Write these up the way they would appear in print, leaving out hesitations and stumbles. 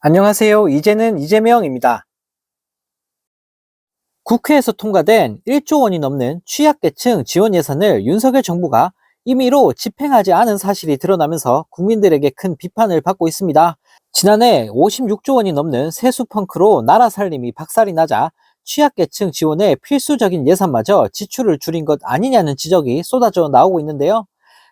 안녕하세요. 이제는 이재명입니다. 국회에서 통과된 1조 원이 넘는 취약계층 지원 예산을 윤석열 정부가 임의로 집행하지 않은 사실이 드러나면서 국민들에게 큰 비판을 받고 있습니다. 지난해 56조 원이 넘는 세수 펑크로 나라 살림이 박살이 나자 취약계층 지원에 필수적인 예산마저 지출을 줄인 것 아니냐는 지적이 쏟아져 나오고 있는데요.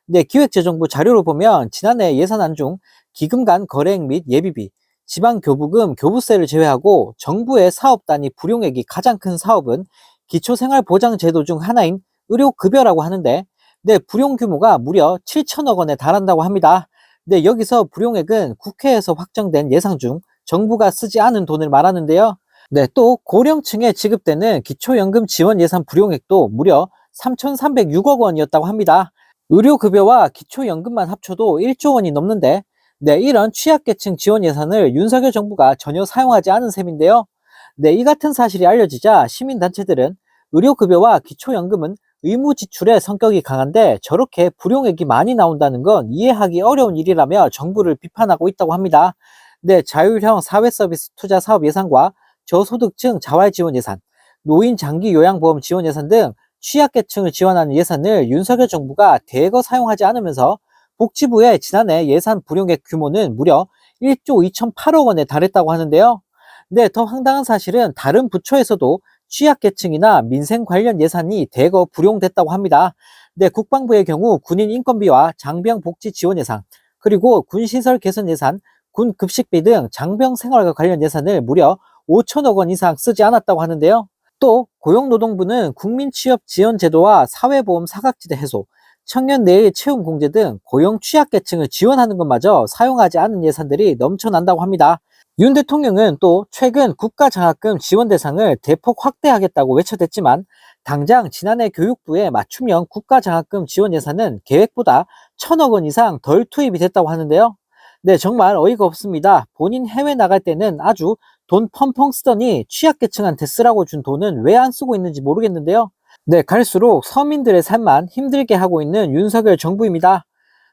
네, 기획재정부 자료를 보면 지난해 예산안 중 기금 간 거래액 및 예비비, 지방교부금, 교부세를 제외하고 정부의 사업 단위 불용액이 가장 큰 사업은 기초생활보장제도 중 하나인 의료급여라고 하는데, 네, 불용 규모가 무려 7천억 원에 달한다고 합니다. 네, 여기서 불용액은 국회에서 확정된 예산 중 정부가 쓰지 않은 돈을 말하는데요. 네, 또 고령층에 지급되는 기초연금 지원 예산 불용액도 무려 3,306억 원이었다고 합니다. 의료급여와 기초연금만 합쳐도 1조 원이 넘는데, 네, 이런 취약계층 지원 예산을 윤석열 정부가 전혀 사용하지 않은 셈인데요. 네, 이 같은 사실이 알려지자 시민단체들은 의료급여와 기초연금은 의무 지출의 성격이 강한데 저렇게 불용액이 많이 나온다는 건 이해하기 어려운 일이라며 정부를 비판하고 있다고 합니다. 네, 자율형 사회서비스 투자 사업 예산과 저소득층 자활지원 예산, 노인 장기 요양보험 지원 예산 등 취약계층을 지원하는 예산을 윤석열 정부가 대거 사용하지 않으면서 복지부의 지난해 예산 불용액 규모는 무려 1조 2,008억 원에 달했다고 하는데요. 네, 더 황당한 사실은 다른 부처에서도 취약계층이나 민생 관련 예산이 대거 불용됐다고 합니다. 네, 국방부의 경우 군인 인건비와 장병 복지 지원 예산, 그리고 군시설 개선 예산, 군 급식비 등 장병 생활과 관련 예산을 무려 5천억 원 이상 쓰지 않았다고 하는데요. 또 고용노동부는 국민취업지원제도와 사회보험 사각지대 해소, 청년 내일 채용 공제 등 고용 취약계층을 지원하는 것마저 사용하지 않은 예산들이 넘쳐난다고 합니다. 윤 대통령은 또 최근 국가장학금 지원 대상을 대폭 확대하겠다고 외쳐댔지만 당장 지난해 교육부의 맞춤형 국가장학금 지원 예산은 계획보다 1,000억 원 이상 덜 투입이 됐다고 하는데요. 네, 정말 어이가 없습니다. 본인 해외 나갈 때는 아주 돈 펑펑 쓰더니 취약계층한테 쓰라고 준 돈은 왜 안 쓰고 있는지 모르겠는데요. 네, 갈수록 서민들의 삶만 힘들게 하고 있는 윤석열 정부입니다.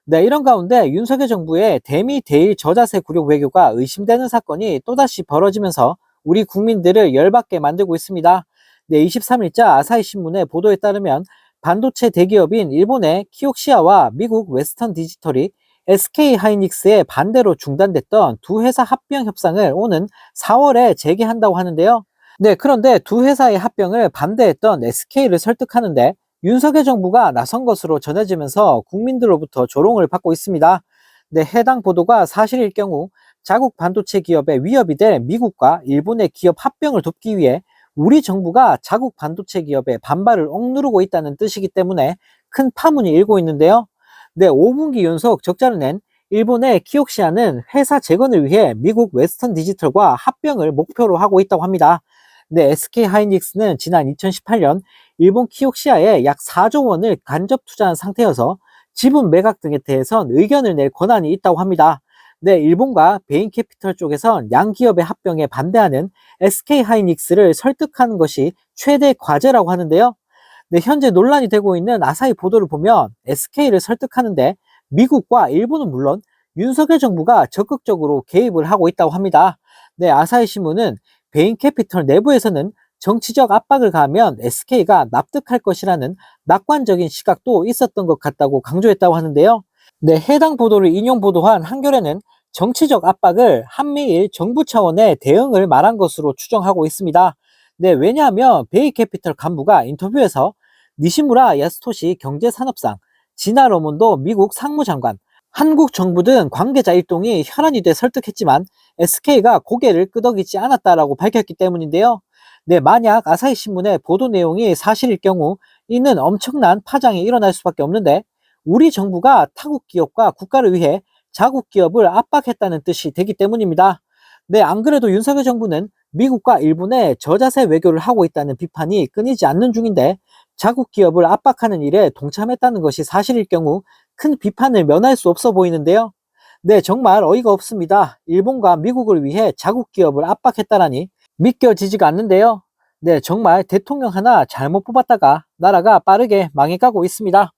네, 이런 가운데 윤석열 정부의 대미 대일 저자세 굴욕 외교가 의심되는 사건이 또다시 벌어지면서 우리 국민들을 열받게 만들고 있습니다. 네, 23일자 아사히 신문의 보도에 따르면 반도체 대기업인 일본의 키옥시아와 미국 웨스턴 디지털이 SK 하이닉스의 반대로 중단됐던 두 회사 합병 협상을 오는 4월에 재개한다고 하는데요. 네, 그런데 두 회사의 합병을 반대했던 SK를 설득하는데 윤석열 정부가 나선 것으로 전해지면서 국민들로부터 조롱을 받고 있습니다. 네, 해당 보도가 사실일 경우 자국 반도체 기업의 위협이 될 미국과 일본의 기업 합병을 돕기 위해 우리 정부가 자국 반도체 기업의 반발을 억누르고 있다는 뜻이기 때문에 큰 파문이 일고 있는데요. 네, 5분기 연속 적자를 낸 일본의 키옥시아는 회사 재건을 위해 미국 웨스턴 디지털과 합병을 목표로 하고 있다고 합니다. 네, SK 하이닉스는 지난 2018년 일본 키옥시아에 약 4조 원을 간접 투자한 상태여서 지분 매각 등에 대해선 의견을 낼 권한이 있다고 합니다. 네, 일본과 베인캐피털 쪽에선 양기업의 합병에 반대하는 SK 하이닉스를 설득하는 것이 최대 과제라고 하는데요. 네, 현재 논란이 되고 있는 아사히 보도를 보면 SK를 설득하는데 미국과 일본은 물론 윤석열 정부가 적극적으로 개입을 하고 있다고 합니다. 네, 아사히 신문은 베인캐피털 내부에서는 정치적 압박을 가하면 SK가 납득할 것이라는 낙관적인 시각도 있었던 것 같다고 강조했다고 하는데요. 네, 해당 보도를 인용 보도한 한겨레는 정치적 압박을 한미일 정부 차원의 대응을 말한 것으로 추정하고 있습니다. 네, 왜냐하면 베이캐피털 간부가 인터뷰에서 니시무라 야스토시 경제산업상, 지나 러몬도 미국 상무장관, 한국 정부 등 관계자 일동이 혈안이 돼 설득했지만 SK가 고개를 끄덕이지 않았다라고 밝혔기 때문인데요. 네, 만약 아사히 신문의 보도 내용이 사실일 경우 이는 엄청난 파장이 일어날 수밖에 없는데 우리 정부가 타국 기업과 국가를 위해 자국 기업을 압박했다는 뜻이 되기 때문입니다. 네, 안 그래도 윤석열 정부는 미국과 일본의 저자세 외교를 하고 있다는 비판이 끊이지 않는 중인데 자국 기업을 압박하는 일에 동참했다는 것이 사실일 경우 큰 비판을 면할 수 없어 보이는데요. 네, 정말 어이가 없습니다. 일본과 미국을 위해 자국 기업을 압박했다라니 믿겨지지가 않는데요. 네, 정말 대통령 하나 잘못 뽑았다가 나라가 빠르게 망해가고 있습니다.